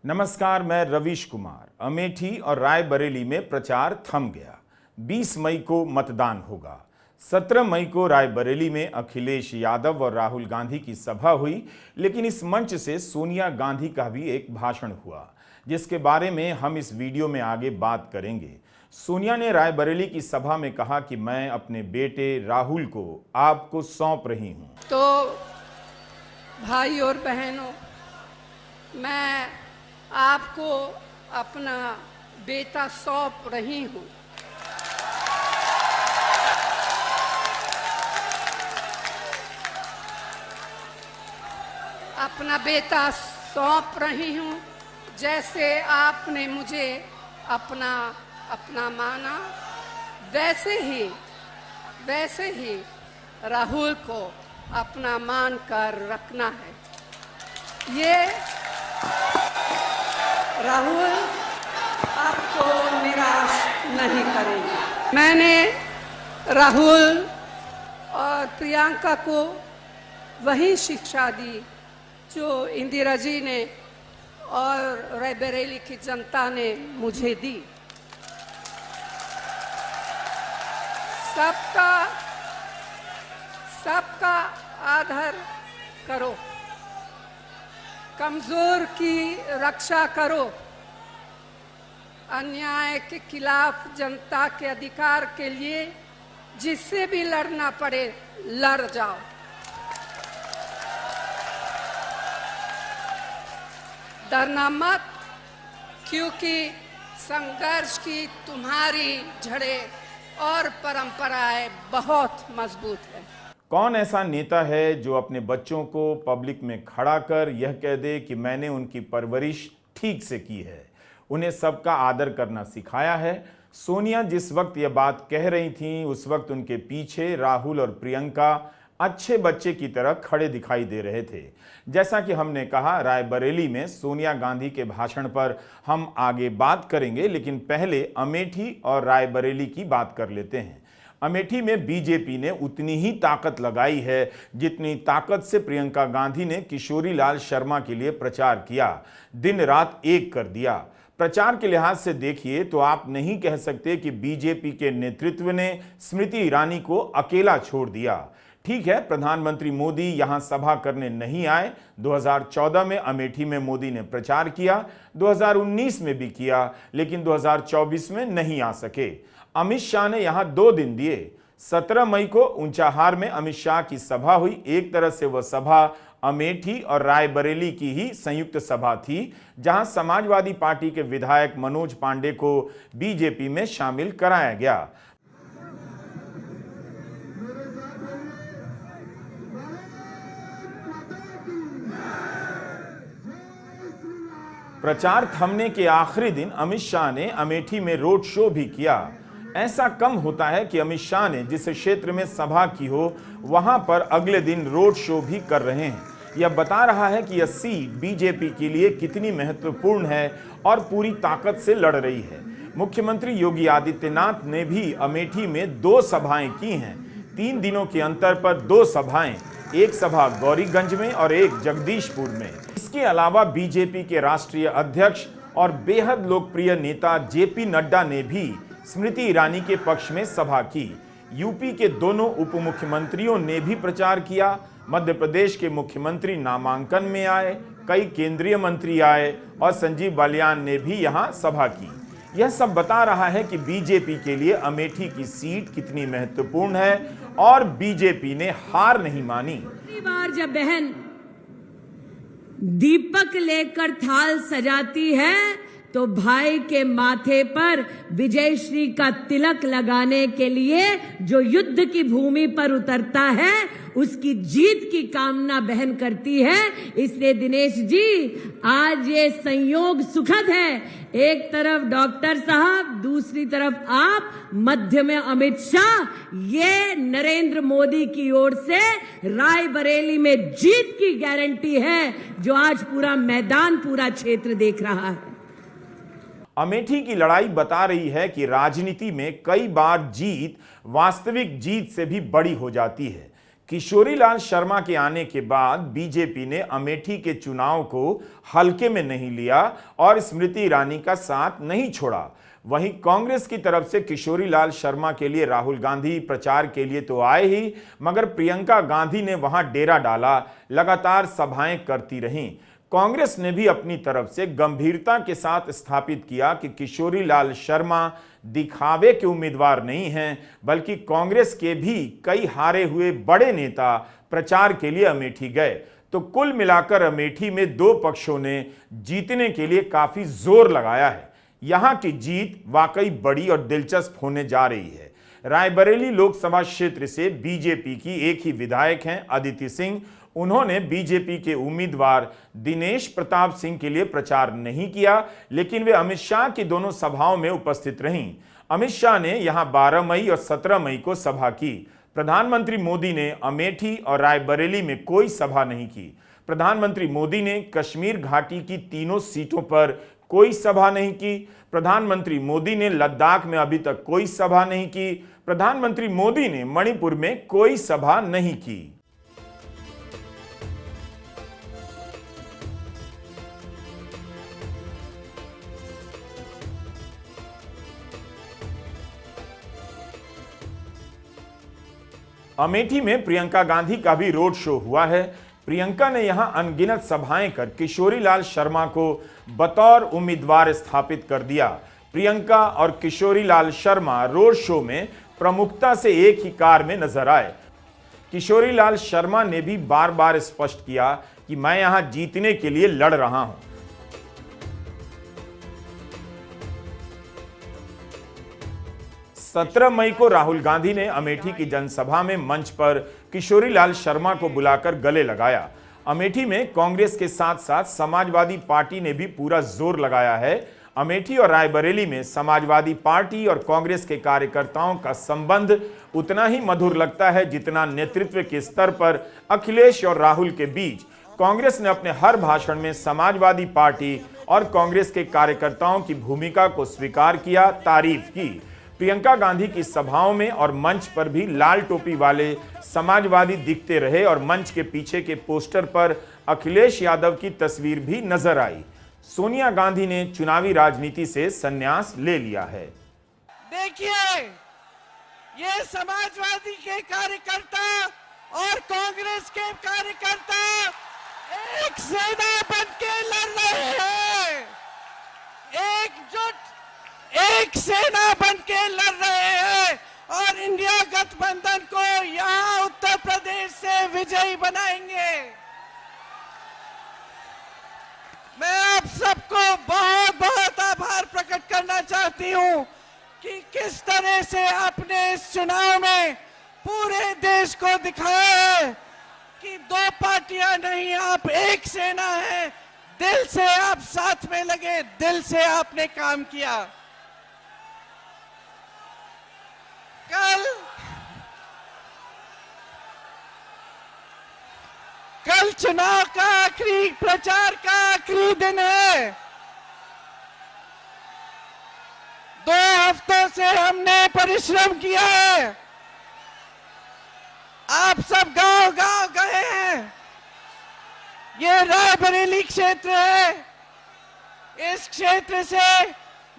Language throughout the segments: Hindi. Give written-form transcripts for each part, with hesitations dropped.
नमस्कार, मैं रवीश कुमार। अमेठी और रायबरेली में प्रचार थम गया। 20 मई को मतदान होगा। 17 मई को रायबरेली में अखिलेश यादव और राहुल गांधी की सभा हुई, लेकिन इस मंच से सोनिया गांधी का भी एक भाषण हुआ, जिसके बारे में हम इस वीडियो में आगे बात करेंगे। सोनिया ने रायबरेली की सभा में कहा कि मैं अपने बेटे राहुल को आपको सौंप रही हूं। तो भाई और बहनों, मैं आपको अपना बेटा सौंप रही हूं। अपना बेटा सौंप रही हूं, जैसे आपने मुझे अपना माना, वैसे ही राहुल को अपना मान कर रखना है। ये राहुल आपको निराश नहीं करेंगे। मैंने राहुल और प्रियंका को वही शिक्षा दी जो इंदिरा जी ने और रायबरेली की जनता ने मुझे दी। सबका आदर करो, कमजोर की रक्षा करो, अन्याय के खिलाफ जनता के अधिकार के लिए जिससे भी लड़ना पड़े लड़ जाओ। डरना मत, क्योंकि संघर्ष की तुम्हारी जड़ें और परंपराएं बहुत मजबूत है। कौन ऐसा नेता है जो अपने बच्चों को पब्लिक में खड़ा कर यह कह दे कि मैंने उनकी परवरिश ठीक से की है, उन्हें सबका आदर करना सिखाया है। सोनिया जिस वक्त यह बात कह रही थीं, उस वक्त उनके पीछे राहुल और प्रियंका अच्छे बच्चे की तरह खड़े दिखाई दे रहे थे। जैसा कि हमने कहा, रायबरेली में सोनिया गांधी के भाषण पर हम आगे बात करेंगे, लेकिन पहले अमेठी और रायबरेली की बात कर लेते हैं। अमेठी में बीजेपी ने उतनी ही ताकत लगाई है जितनी ताकत से प्रियंका गांधी ने किशोरी लाल शर्मा के लिए प्रचार किया। दिन रात एक कर दिया। प्रचार के लिहाज से देखिए तो आप नहीं कह सकते कि बीजेपी के नेतृत्व ने स्मृति ईरानी को अकेला छोड़ दिया। ठीक है, प्रधानमंत्री मोदी यहां सभा करने नहीं आए। 2014 में अमेठी में मोदी ने प्रचार किया, 2019 में भी किया, लेकिन 2024 में नहीं आ सके। अमित शाह ने यहां 2 दिन दिए। 17 मई को ऊंचाहार में अमित शाह की सभा हुई। एक तरह से वह सभा अमेठी और रायबरेली की ही संयुक्त सभा थी, जहां समाजवादी पार्टी के विधायक मनोज पांडे को बीजेपी में शामिल कराया गया। प्रचार थमने के आखिरी दिन अमित शाह ने अमेठी में रोड शो भी किया। ऐसा कम होता है कि अमित शाह ने जिस क्षेत्र में सभा की हो, वहां पर अगले दिन रोड शो भी कर रहे हैं। यह बता रहा है कि यह सीट बीजेपी के लिए कितनी महत्वपूर्ण है और पूरी ताकत से लड़ रही है। मुख्यमंत्री योगी आदित्यनाथ ने भी अमेठी में 2 सभाएं की हैं। 3 दिनों के अंतर पर 2 सभाएं, एक सभा गौरीगंज में और एक जगदीशपुर में। इसके अलावा बीजेपी के राष्ट्रीय अध्यक्ष और बेहद लोकप्रिय नेता जेपी नड्डा ने भी स्मृति ईरानी के पक्ष में सभा की। यूपी के दोनों उप मुख्यमंत्रियों ने भी प्रचार किया। मध्य प्रदेश के मुख्यमंत्री नामांकन में आए, कई केंद्रीय मंत्री आए और संजीव बालियान ने भी यहां सभा की। यह सब बता रहा है कि बीजेपी के लिए अमेठी की सीट कितनी महत्वपूर्ण है और बीजेपी ने हार नहीं मानी। पहली बार जब बहन दीपक लेकर थाल सजाती है तो भाई के माथे पर विजयश्री का तिलक लगाने के लिए जो युद्ध की भूमि पर उतरता है, उसकी जीत की कामना बहन करती है। इसलिए दिनेश जी, आज ये संयोग सुखद है। एक तरफ डॉक्टर साहब, दूसरी तरफ आप, मध्य में अमित शाह। ये नरेंद्र मोदी की ओर से रायबरेली में जीत की गारंटी है, जो आज पूरा मैदान, पूरा क्षेत्र देख रहा है। अमेठी की लड़ाई बता रही है कि राजनीति में कई बार जीत वास्तविक जीत से भी बड़ी हो जाती है। किशोरीलाल शर्मा के आने के बाद बीजेपी ने अमेठी के चुनाव को हल्के में नहीं लिया और स्मृति ईरानी का साथ नहीं छोड़ा। वहीं कांग्रेस की तरफ से किशोरीलाल शर्मा के लिए राहुल गांधी प्रचार के लिए तो आए ही, मगर प्रियंका गांधी ने वहां डेरा डाला, लगातार सभाएं करती रहीं। कांग्रेस ने भी अपनी तरफ से गंभीरता के साथ स्थापित किया कि किशोरीलाल शर्मा दिखावे के उम्मीदवार नहीं हैं, बल्कि कांग्रेस के भी कई हारे हुए बड़े नेता प्रचार के लिए अमेठी गए। तो कुल मिलाकर अमेठी में दो पक्षों ने जीतने के लिए काफी जोर लगाया है। यहां की जीत वाकई बड़ी और दिलचस्प होने जा रही है। रायबरेली लोकसभा क्षेत्र से बीजेपी की एक ही विधायक हैं, अदिति सिंह। उन्होंने बीजेपी के उम्मीदवार दिनेश प्रताप सिंह के लिए प्रचार नहीं किया, लेकिन वे अमित शाह की दोनों सभाओं में उपस्थित रहीं। अमित शाह ने यहां 12 मई और 17 मई को सभा की। प्रधानमंत्री मोदी ने अमेठी और रायबरेली में कोई सभा नहीं की। प्रधानमंत्री मोदी ने कश्मीर घाटी की तीनों सीटों पर कोई सभा नहीं की। प्रधानमंत्री मोदी ने लद्दाख में अभी तक कोई सभा नहीं की। प्रधानमंत्री मोदी ने मणिपुर में कोई सभा नहीं की। अमेठी में प्रियंका गांधी का भी रोड शो हुआ है। प्रियंका ने यहां अनगिनत सभाएं कर किशोरीलाल शर्मा को बतौर उम्मीदवार स्थापित कर दिया। प्रियंका और किशोरीलाल शर्मा रोड शो में प्रमुखता से एक ही कार में नजर आए। किशोरीलाल शर्मा ने भी बार बार स्पष्ट किया कि मैं यहां जीतने के लिए लड़ रहा हूं। सत्रह मई को राहुल गांधी ने अमेठी की जनसभा में मंच पर किशोरीलाल शर्मा को बुलाकर गले लगाया। अमेठी में कांग्रेस के साथ साथ समाजवादी पार्टी ने भी पूरा जोर लगाया है। अमेठी और रायबरेली में समाजवादी पार्टी और कांग्रेस के कार्यकर्ताओं का संबंध उतना ही मधुर लगता है जितना नेतृत्व के स्तर पर अखिलेश और राहुल के बीच। कांग्रेस ने अपने हर भाषण में समाजवादी पार्टी और कांग्रेस के कार्यकर्ताओं की भूमिका को स्वीकार किया, तारीफ की। प्रियंका गांधी की सभाओं में और मंच पर भी लाल टोपी वाले समाजवादी दिखते रहे और मंच के पीछे के पोस्टर पर अखिलेश यादव की तस्वीर भी नजर आई। सोनिया गांधी ने चुनावी राजनीति से संन्यास ले लिया है। देखिए, ये समाजवादी के कार्यकर्ता और कांग्रेस के कार्यकर्ता एक सेना बनके लड़ रहे हैं, एकजुट एक सेना बनके लड़ रहे हैं और इंडिया गठबंधन को यहां उत्तर प्रदेश से विजयी बनाएंगे। मैं आप सबको बहुत बहुत आभार प्रकट करना चाहती हूं कि किस तरह से आपने इस चुनाव में पूरे देश को दिखाया है कि दो पार्टियां नहीं, आप एक सेना है। दिल से आप साथ में लगे, दिल से आपने काम किया। कल चुनाव का आखिरी प्रचार का आखिरी दिन है। 2 हफ्तों से हमने परिश्रम किया है। आप सब गांव-गांव गए हैं। ये रायबरेली क्षेत्र है। इस क्षेत्र से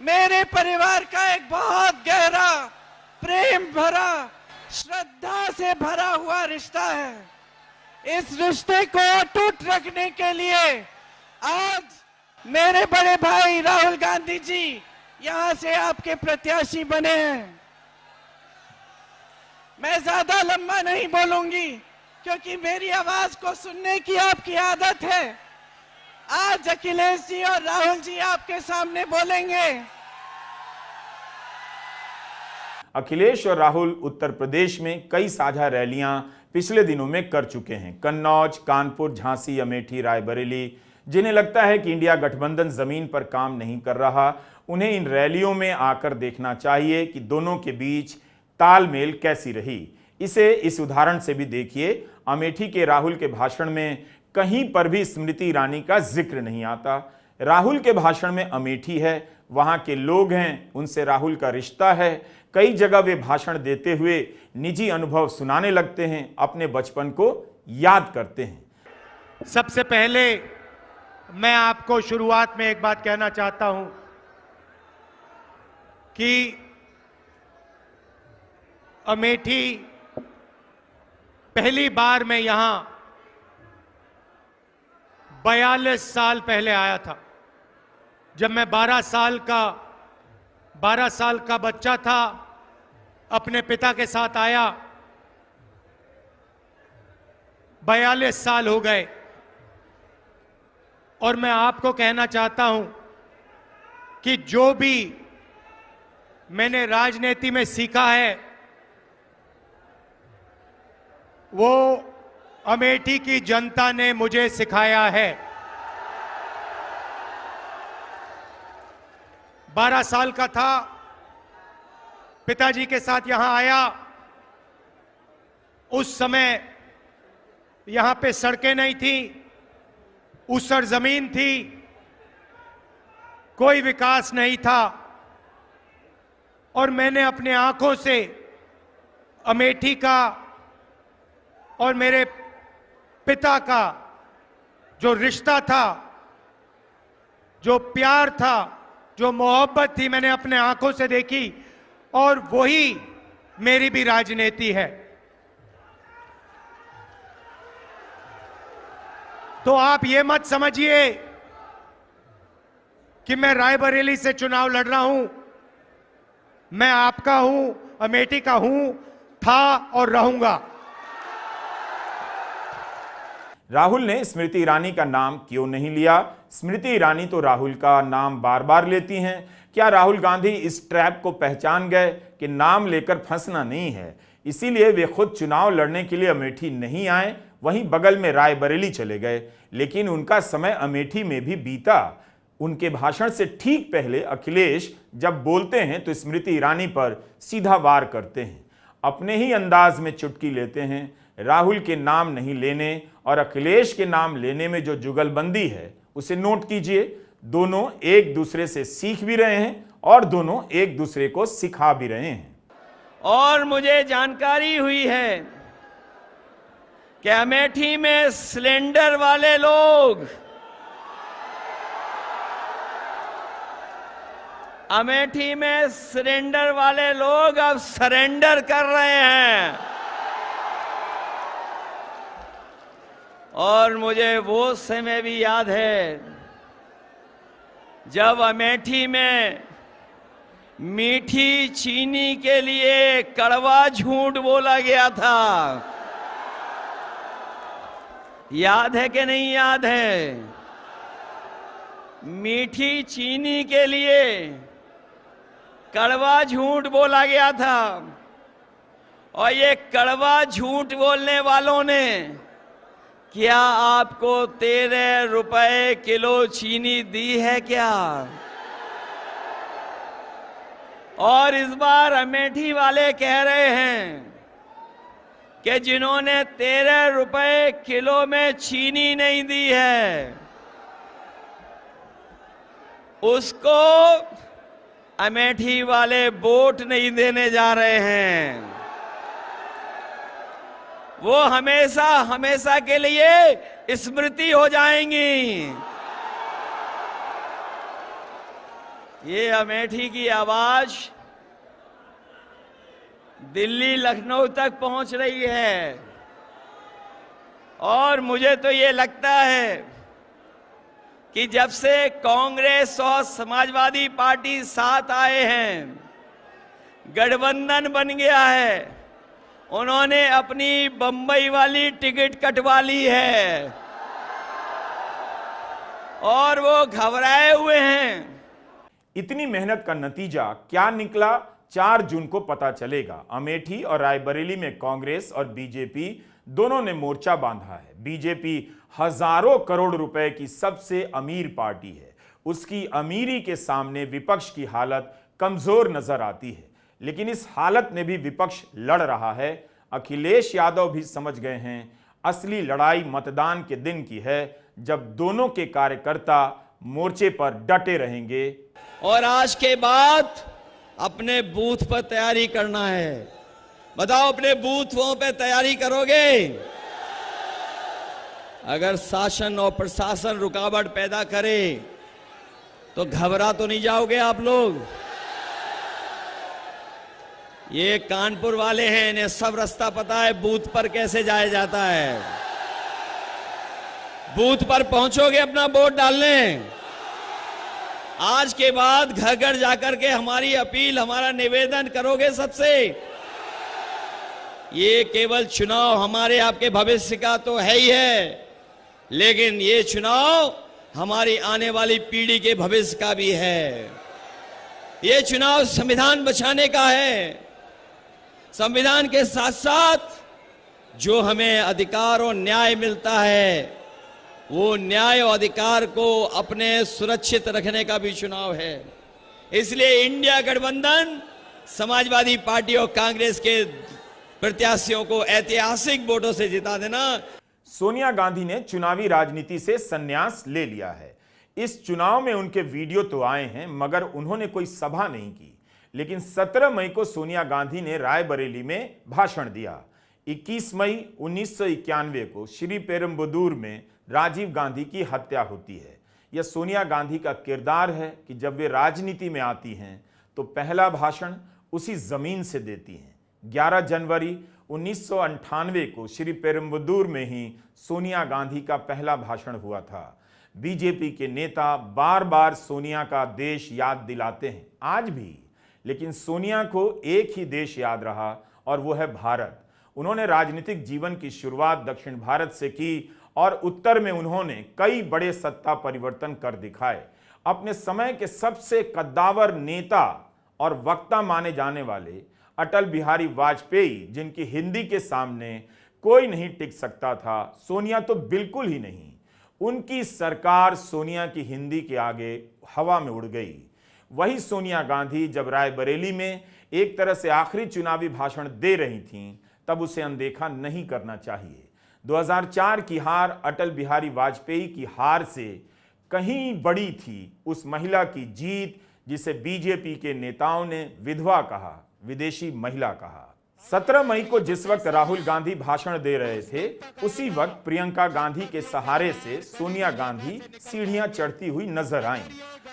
मेरे परिवार का एक बहुत गहरा, प्रेम भरा, श्रद्धा से भरा हुआ रिश्ता है। इस रिश्ते को अटूट रखने के लिए आज मेरे बड़े भाई राहुल गांधी जी यहां से आपके प्रत्याशी बने हैं। मैं ज्यादा लंबा नहीं बोलूंगी क्योंकि मेरी आवाज को सुनने की आपकी आदत है। आज अखिलेश जी और राहुल जी आपके सामने बोलेंगे। अखिलेश और राहुल उत्तर प्रदेश में कई साझा रैलियां पिछले दिनों में कर चुके हैं। कन्नौज, कानपुर, झांसी, अमेठी, रायबरेली। जिन्हें लगता है कि इंडिया गठबंधन जमीन पर काम नहीं कर रहा, उन्हें इन रैलियों में आकर देखना चाहिए कि दोनों के बीच तालमेल कैसी रही। इसे इस उदाहरण से भी देखिए। अमेठी के राहुल के भाषण में कहीं पर भी स्मृति ईरानी का जिक्र नहीं आता। राहुल के भाषण में अमेठी है, वहां के लोग हैं, उनसे राहुल का रिश्ता है। कई जगह वे भाषण देते हुए निजी अनुभव सुनाने लगते हैं, अपने बचपन को याद करते हैं। सबसे पहले मैं आपको शुरुआत में एक बात कहना चाहता हूं कि अमेठी पहली बार मैं यहां 42 साल पहले आया था। जब मैं 12 साल का बच्चा था, अपने पिता के साथ आया। 42 साल हो गए और मैं आपको कहना चाहता हूं कि जो भी मैंने राजनीति में सीखा है वो अमेठी की जनता ने मुझे सिखाया है। 12 साल का था, पिताजी के साथ यहां आया। उस समय यहां पे सड़कें नहीं थी, ऊसर जमीन थी, कोई विकास नहीं था और मैंने अपने आंखों से अमेठी का और मेरे पिता का जो रिश्ता था, जो प्यार था, जो मोहब्बत थी, मैंने अपने आंखों से देखी और वही मेरी भी राजनीति है। तो आप ये मत समझिए कि मैं रायबरेली से चुनाव लड़ रहा हूं। मैं आपका हूं, अमेठी का हूं, था और रहूंगा। राहुल ने स्मृति ईरानी का नाम क्यों नहीं लिया? स्मृति ईरानी तो राहुल का नाम बार बार लेती हैं। क्या राहुल गांधी इस ट्रैप को पहचान गए कि नाम लेकर फंसना नहीं है, इसीलिए वे खुद चुनाव लड़ने के लिए अमेठी नहीं आए, वहीं बगल में रायबरेली चले गए? लेकिन उनका समय अमेठी में भी बीता। उनके भाषण से ठीक पहले अखिलेश जब बोलते हैं तो स्मृति ईरानी पर सीधा वार करते हैं, अपने ही अंदाज में चुटकी लेते हैं। राहुल के नाम नहीं लेने और अखिलेश के नाम लेने में जो जुगलबंदी है उसे नोट कीजिए। दोनों एक दूसरे से सीख भी रहे हैं और दोनों एक दूसरे को सिखा भी रहे हैं। और मुझे जानकारी हुई है कि अमेठी में सिलेंडर वाले लोग, अमेठी में सिलेंडर वाले लोग अब सरेंडर कर रहे हैं। और मुझे वो समय भी याद है जब अमेठी में मीठी चीनी के लिए कड़वा झूठ बोला गया था। याद है कि नहीं याद है? मीठी चीनी के लिए कड़वा झूठ बोला गया था और ये कड़वा झूठ बोलने वालों ने क्या आपको 13 रुपए किलो चीनी दी है क्या? और इस बार अमेठी वाले कह रहे हैं कि जिन्होंने 13 रुपए किलो में चीनी नहीं दी है उसको अमेठी वाले वोट नहीं देने जा रहे हैं। वो हमेशा हमेशा के लिए स्मृति हो जाएंगी। ये अमेठी की आवाज दिल्ली लखनऊ तक पहुंच रही है और मुझे तो ये लगता है कि जब से कांग्रेस और समाजवादी पार्टी साथ आए हैं, गठबंधन बन गया है, उन्होंने अपनी बंबई वाली टिकट कटवा ली है और वो घबराए हुए हैं। इतनी मेहनत का नतीजा क्या निकला 4 जून को पता चलेगा। अमेठी और रायबरेली में कांग्रेस और बीजेपी दोनों ने मोर्चा बांधा है। बीजेपी हजारों करोड़ रुपए की सबसे अमीर पार्टी है। उसकी अमीरी के सामने विपक्ष की हालत कमजोर नजर आती है, लेकिन इस हालत में भी विपक्ष लड़ रहा है। अखिलेश यादव भी समझ गए हैं असली लड़ाई मतदान के दिन की है, जब दोनों के कार्यकर्ता मोर्चे पर डटे रहेंगे। और आज के बाद अपने बूथ पर तैयारी करना है। बताओ, अपने बूथों पे तैयारी करोगे? अगर शासन और प्रशासन रुकावट पैदा करे तो घबरा तो नहीं जाओगे आप लोग? ये कानपुर वाले हैं, इन्हें सब रास्ता पता है बूथ पर कैसे जाया जाता है। बूथ पर पहुंचोगे अपना वोट डालने? आज के बाद घर घर जाकर के हमारी अपील, हमारा निवेदन करोगे सबसे? ये केवल चुनाव हमारे आपके भविष्य का तो है ही है, लेकिन ये चुनाव हमारी आने वाली पीढ़ी के भविष्य का भी है। ये चुनाव संविधान बचाने का है। संविधान के साथ साथ जो हमें अधिकार और न्याय मिलता है, वो न्याय और अधिकार को अपने सुरक्षित रखने का भी चुनाव है। इसलिए इंडिया गठबंधन समाजवादी पार्टी और कांग्रेस के प्रत्याशियों को ऐतिहासिक वोटों से जिता देना। सोनिया गांधी ने चुनावी राजनीति से संन्यास ले लिया है। इस चुनाव में उनके वीडियो तो आए हैं, मगर उन्होंने कोई सभा नहीं की। लेकिन 17 मई को सोनिया गांधी ने रायबरेली में भाषण दिया। 21 मई 1991 को श्री पेरुम्बदूर में राजीव गांधी की हत्या होती है। यह सोनिया गांधी का किरदार है कि जब वे राजनीति में आती हैं तो पहला भाषण उसी जमीन से देती हैं। 11 जनवरी 1998 को श्री पेरुम्बदूर में ही सोनिया गांधी का पहला भाषण हुआ था। बीजेपी के नेता बार बार सोनिया का देश याद दिलाते हैं, आज भी, लेकिन सोनिया को एक ही देश याद रहा और वो है भारत। उन्होंने राजनीतिक जीवन की शुरुआत दक्षिण भारत से की और उत्तर में उन्होंने कई बड़े सत्ता परिवर्तन कर दिखाए। अपने समय के सबसे कद्दावर नेता और वक्ता माने जाने वाले अटल बिहारी वाजपेयी, जिनकी हिंदी के सामने कोई नहीं टिक सकता था, सोनिया तो बिल्कुल ही नहीं। उनकी सरकार सोनिया की हिंदी के आगे हवा में उड़ गई। वही सोनिया गांधी जब रायबरेली में एक तरह से आखिरी चुनावी भाषण दे रही थीं, तब उसे अनदेखा नहीं करना चाहिए। 2004 की हार अटल बिहारी वाजपेयी की हार से कहीं बड़ी थी उस महिला की जीत जिसे बीजेपी के नेताओं ने विधवा कहा, विदेशी महिला कहा। 17 मई को जिस वक्त राहुल गांधी भाषण दे रहे थे, उसी वक्त प्रियंका गांधी के सहारे से सोनिया गांधी सीढ़ियां चढ़ती हुई नजर आईं।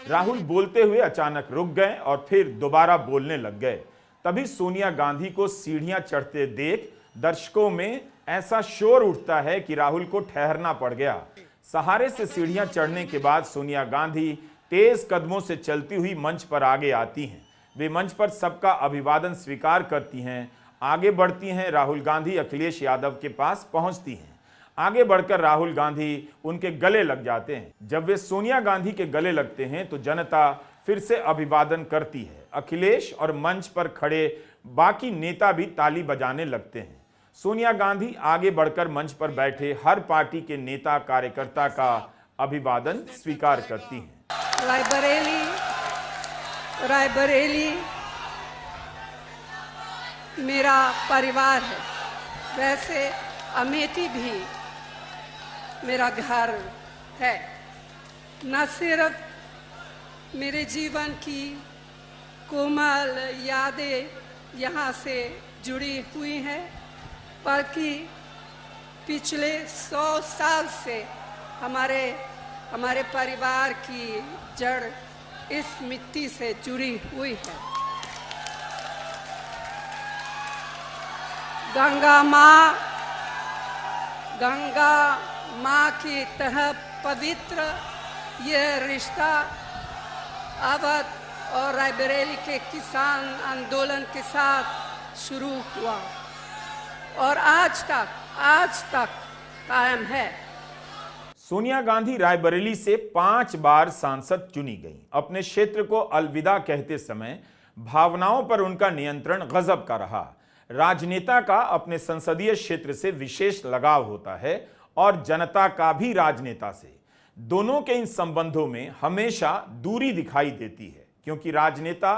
राहुल बोलते हुए अचानक रुक गए और फिर दोबारा बोलने लग गए। तभी सोनिया गांधी को सीढ़ियां चढ़ते देख दर्शकों में ऐसा शोर उठता है कि राहुल को ठहरना पड़ गया। सहारे से सीढ़ियां चढ़ने के बाद सोनिया गांधी तेज कदमों से चलती हुई मंच पर आगे आती हैं। वे मंच पर सबका अभिवादन स्वीकार करती हैं, आगे बढ़ती हैं। राहुल गांधी अखिलेश यादव के पास पहुंचती हैं। आगे बढ़कर राहुल गांधी उनके गले लग जाते हैं। जब वे सोनिया गांधी के गले लगते हैं तो जनता फिर से अभिवादन करती है। अखिलेश और मंच पर खड़े बाकी नेता भी ताली बजाने लगते हैं। सोनिया गांधी आगे बढ़कर मंच पर बैठे हर पार्टी के नेता कार्यकर्ता का अभिवादन स्वीकार करती हैं। रायबरेली मेरा परिवार है, वैसे अमेठी भी मेरा घर है। न सिर्फ मेरे जीवन की कोमल यादें यहाँ से जुड़ी हुई हैं, बल्कि पिछले 100 साल से हमारे परिवार की जड़ इस मिट्टी से जुड़ी हुई है। गंगा माँ की तरह पवित्र यह रिश्ता अवध और रायबरेली के किसान आंदोलन के साथ शुरू हुआ और आज तक कायम है। सोनिया गांधी रायबरेली से 5 बार सांसद चुनी गईं। अपने क्षेत्र को अलविदा कहते समय भावनाओं पर उनका नियंत्रण गजब का रहा। राजनेता का अपने संसदीय क्षेत्र से विशेष लगाव होता है और जनता का भी राजनेता से। दोनों के इन संबंधों में हमेशा दूरी दिखाई देती है, क्योंकि राजनेता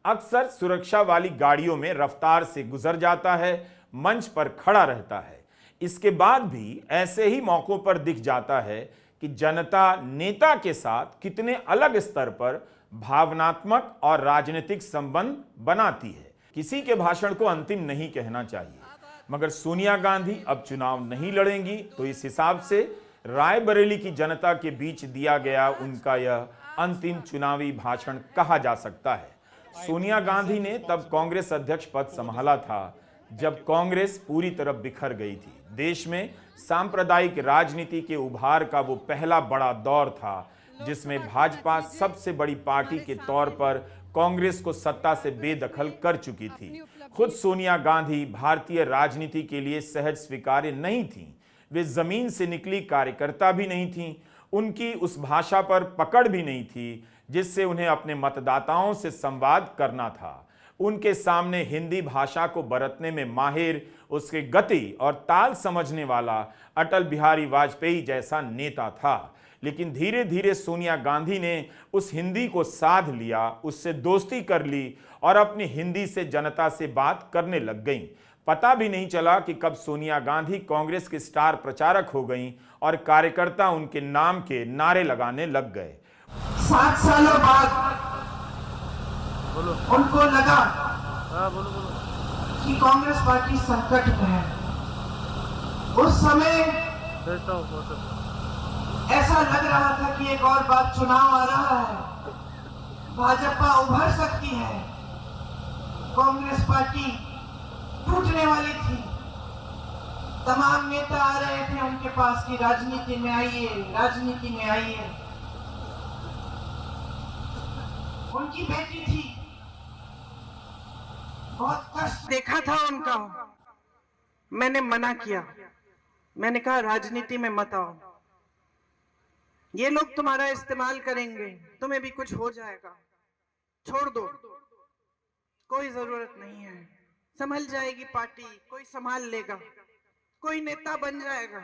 अक्सर सुरक्षा वाली गाड़ियों में रफ्तार से गुजर जाता है, मंच पर खड़ा रहता है। इसके बाद भी ऐसे ही मौकों पर दिख जाता है कि जनता नेता के साथ कितने अलग स्तर पर भावनात्मक और राजनीतिक संबंध बनाती है। किसी के भाषण को अंतिम नहीं कहना चाहिए, मगर सोनिया गांधी अब चुनाव नहीं लड़ेंगी तो इस हिसाब से रायबरेली की जनता के बीच दिया गया उनका यह अंतिम चुनावी भाषण कहा जा सकता है। सोनिया गांधी ने तब कांग्रेस अध्यक्ष पद संभाला था जब कांग्रेस पूरी तरह बिखर गई थी। देश में सांप्रदायिक राजनीति के उभार का वो पहला बड़ा दौर था जिसमें भाजपा सबसे बड़ी पार्टी के तौर पर कांग्रेस को सत्ता से बेदखल कर चुकी थी। खुद सोनिया गांधी भारतीय राजनीति के लिए सहज स्वीकार्य नहीं थी। वे जमीन से निकली कार्यकर्ता भी नहीं थी। उनकी उस भाषा पर पकड़ भी नहीं थी जिससे उन्हें अपने मतदाताओं से संवाद करना था। उनके सामने हिंदी भाषा को बरतने में माहिर, उसके गति और ताल समझने वाला अटल बिहारी वाजपेयी जैसा नेता था। लेकिन धीरे धीरे सोनिया गांधी ने उस हिंदी को साध लिया, उससे दोस्ती कर ली और अपनी हिंदी से जनता से बात करने लग गईं। पता भी नहीं चला कि कब सोनिया गांधी कांग्रेस की स्टार प्रचारक हो गईं और कार्यकर्ता उनके नाम के नारे लगाने लग गए। 7 सालों बाद उनको लगा कि कांग्रेस पार्टी संकट में है। उस समय ऐसा लग रहा था कि एक और बार चुनाव आ रहा है, भाजपा उभर सकती है, कांग्रेस पार्टी टूटने वाली थी। तमाम नेता आ रहे थे उनके पास कि राजनीति में आइए, राजनीति में आइए। उनकी बेटी थी, बहुत कष्ट देखा था उनका। मैंने मना किया, मैंने कहा राजनीति में मत आओ, ये लोग तुम्हारा इस्तेमाल करेंगे, तुम्हें भी कुछ हो जाएगा, छोड़ दो, कोई जरूरत नहीं है, संभल जाएगी पार्टी, कोई संभाल लेगा, कोई नेता बन जाएगा।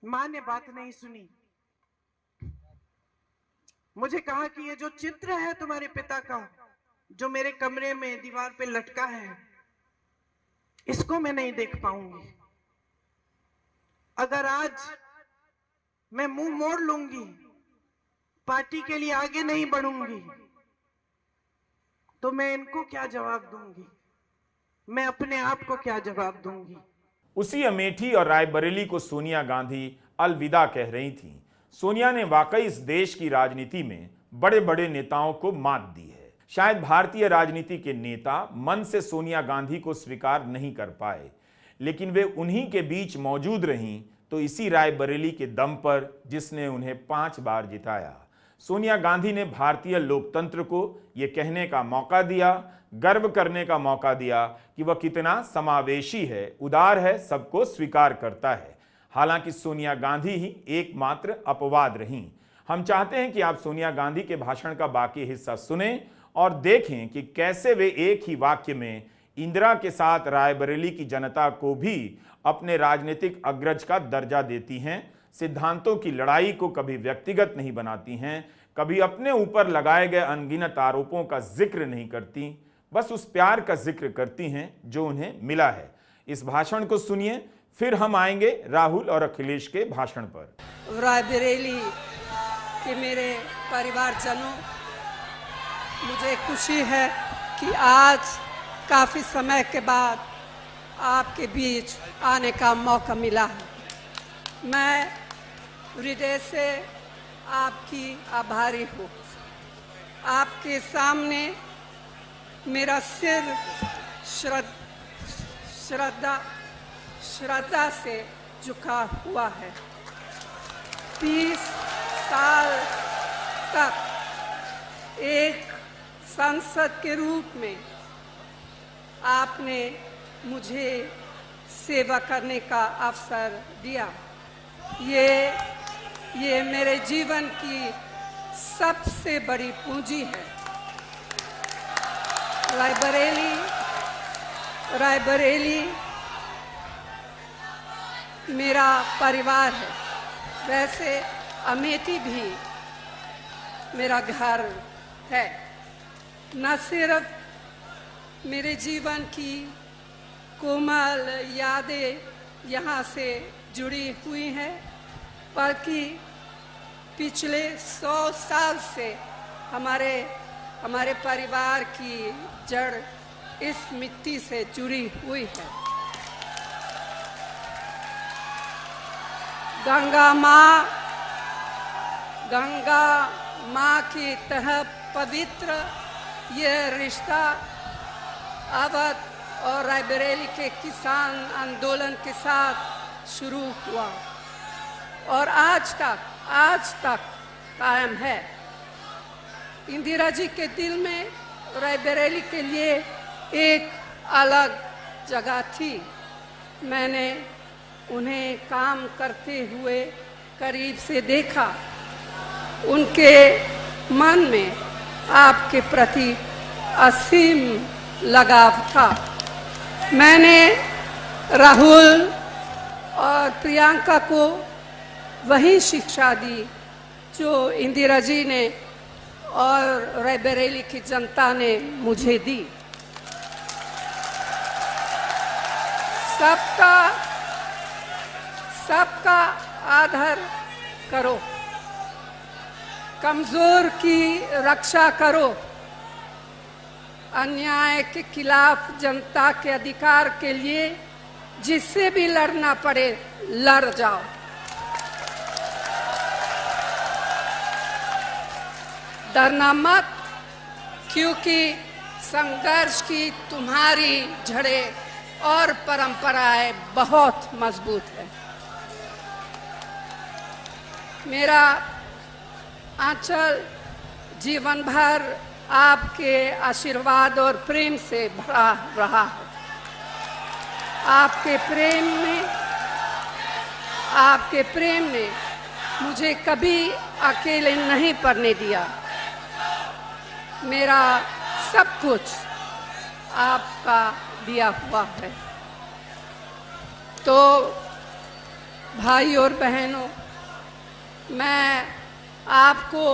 मां ने बात नहीं सुनी, मुझे कहा कि ये जो चित्र है तुम्हारे पिता का, जो मेरे कमरे में दीवार पे लटका है, इसको मैं नहीं देख पाऊंगी। अगर आज मैं मुंह मोड़ लूंगी, पार्टी के लिए आगे नहीं बढ़ूंगी, तो मैं इनको क्या जवाब दूंगी, मैं अपने आप को क्या जवाब दूंगी। उसी अमेठी और रायबरेली को सोनिया गांधी अलविदा कह रही थीं। सोनिया ने वाकई इस देश की राजनीति में बड़े बड़े नेताओं को मात दी है। शायद भारतीय राजनीति के नेता मन से सोनिया गांधी को स्वीकार नहीं कर पाए, लेकिन वे उन्हीं के बीच मौजूद रहीं तो इसी रायबरेली के दम पर जिसने उन्हें 5 बार जिताया। सोनिया गांधी ने भारतीय लोकतंत्र को यह कहने का मौका दिया, गर्व करने का मौका दिया कि वह कितना समावेशी है, उदार है, सबको स्वीकार करता है। हालांकि सोनिया गांधी ही एकमात्र अपवाद रहीं। हम चाहते हैं कि आप सोनिया गांधी के भाषण का बाकी हिस्सा सुनें और देखें कि कैसे वे एक ही वाक्य में इंदिरा के साथ रायबरेली की जनता को भी अपने राजनीतिक अग्रज का दर्जा देती हैं, सिद्धांतों की लड़ाई को कभी व्यक्तिगत नहीं बनाती हैं, कभी अपने ऊपर लगाए गए अनगिनत आरोपों का जिक्र नहीं करती, बस उस प्यार का जिक्र करती हैं जो उन्हें मिला है। इस भाषण को सुनिए, फिर हम आएंगे राहुल और अखिलेश के भाषण पर। रायबरेली के मेरे परिवारजनों, मुझे खुशी है कि आज काफ़ी समय के बाद आपके बीच आने का मौका मिला है। मैं हृदय से आपकी आभारी हूँ। आपके सामने मेरा सिर श्रद्धा से झुका हुआ है। 30 साल तक एक सांसद के रूप में आपने मुझे सेवा करने का अवसर दिया। ये मेरे जीवन की सबसे बड़ी पूंजी है। रायबरेली मेरा परिवार है। वैसे अमेठी भी मेरा घर है। न सिर्फ मेरे जीवन की कोमल यादें यहाँ से जुड़ी हुई हैं, बल्कि पिछले 100 साल से हमारे परिवार की जड़ इस मिट्टी से जुड़ी हुई है। गंगा माँ की तरह पवित्र यह रिश्ता अवध और रायबरेली के किसान आंदोलन के साथ शुरू हुआ और आज तक कायम है। इंदिरा जी के दिल में रायबरेली के लिए एक अलग जगह थी। मैंने उन्हें काम करते हुए करीब से देखा। उनके मन में आपके प्रति असीम लगाव था। मैंने राहुल और प्रियंका को वही शिक्षा दी जो इंदिरा जी ने और रायबरेली की जनता ने मुझे दी। सबका आदर करो, कमजोर की रक्षा करो, अन्याय के खिलाफ जनता के अधिकार के लिए जिससे भी लड़ना पड़े लड़ जाओ। डरना मत, क्योंकि संघर्ष की तुम्हारी जड़ें और परंपराएं बहुत मजबूत है। मेरा आंचल जीवन भर आपके आशीर्वाद और प्रेम से भरा रहा है। आपके प्रेम ने मुझे कभी अकेले नहीं पड़ने दिया। मेरा सब कुछ आपका दिया हुआ है। तो भाई और बहनों, मैं आपको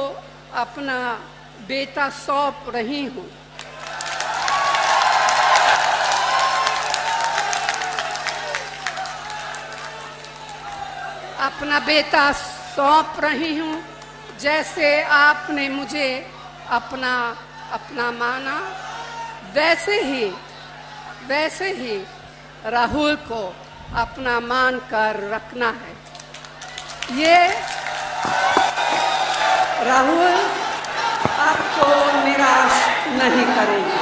अपना बेटा सौंप रही हूँ। अपना बेटा सौंप रही हूँ, जैसे आपने मुझे अपना माना, वैसे ही राहुल को अपना मान कर रखना है। ये राहुल आपको निराश नहीं करेंगे।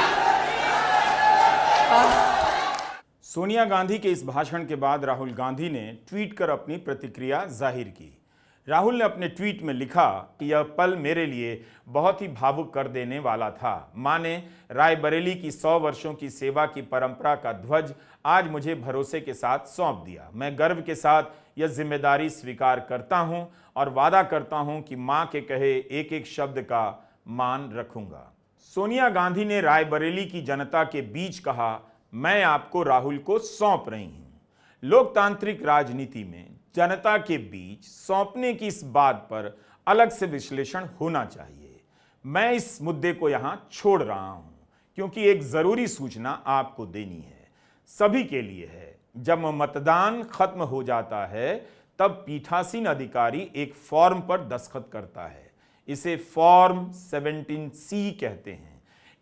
सोनिया गांधी के इस भाषण के बाद राहुल गांधी ने ट्वीट कर अपनी प्रतिक्रिया जाहिर की। राहुल ने अपने ट्वीट में लिखा कि यह पल मेरे लिए बहुत ही भावुक कर देने वाला था। मां ने रायबरेली की 100 वर्षों की सेवा की परंपरा का ध्वज आज मुझे भरोसे के साथ सौंप दिया। मैं गर्व के साथ यह जिम्मेदारी स्वीकार करता हूं और वादा करता हूं कि मां के कहे एक एक शब्द का मान रखूंगा। सोनिया गांधी ने रायबरेली की जनता के बीच कहा, मैं आपको राहुल को सौंप रही हूं। लोकतांत्रिक राजनीति में जनता के बीच सौंपने की इस बात पर अलग से विश्लेषण होना चाहिए। मैं इस मुद्दे को यहां छोड़ रहा हूं क्योंकि एक जरूरी सूचना आपको देनी है, सभी के लिए है। जब मतदान खत्म हो जाता है तब पीठासीन अधिकारी एक फॉर्म पर दस्तखत करता है। इसे फॉर्म 17C कहते हैं।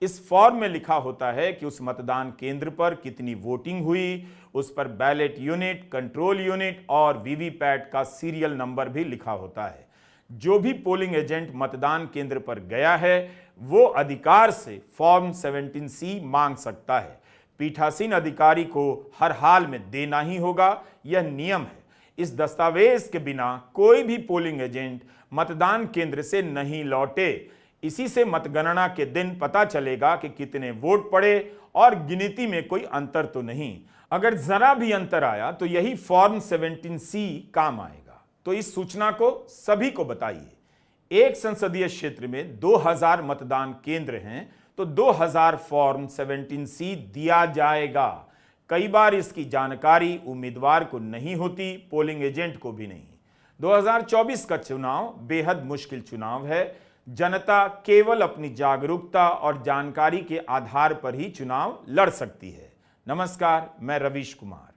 इस फॉर्म में लिखा होता है कि उस मतदान केंद्र पर कितनी वोटिंग हुई, उस पर बैलेट यूनिट, कंट्रोल यूनिट और वीवीपैट का सीरियल नंबर भी लिखा होता है। जो भी पोलिंग एजेंट मतदान केंद्र पर गया है वो अधिकार से फॉर्म 17C मांग सकता है। पीठासीन अधिकारी को हर हाल में देना ही होगा, यह नियम है। इस दस्तावेज के बिना कोई भी पोलिंग एजेंट मतदान केंद्र से नहीं लौटे। इसी से मतगणना के दिन पता चलेगा कि कितने वोट पड़े और गिनती में कोई अंतर तो नहीं। अगर जरा भी अंतर आया तो यही फॉर्म 17C काम आएगा। तो इस सूचना को सभी को बताइए। एक संसदीय क्षेत्र में 2000 मतदान केंद्र हैं तो 2000 फॉर्म 17C दिया जाएगा। कई बार इसकी जानकारी उम्मीदवार को नहीं होती, पोलिंग एजेंट को भी नहीं। 2024 का चुनाव बेहद मुश्किल चुनाव है। जनता केवल अपनी जागरूकता और जानकारी के आधार पर ही चुनाव लड़ सकती है। नमस्कार, मैं रवीश कुमार।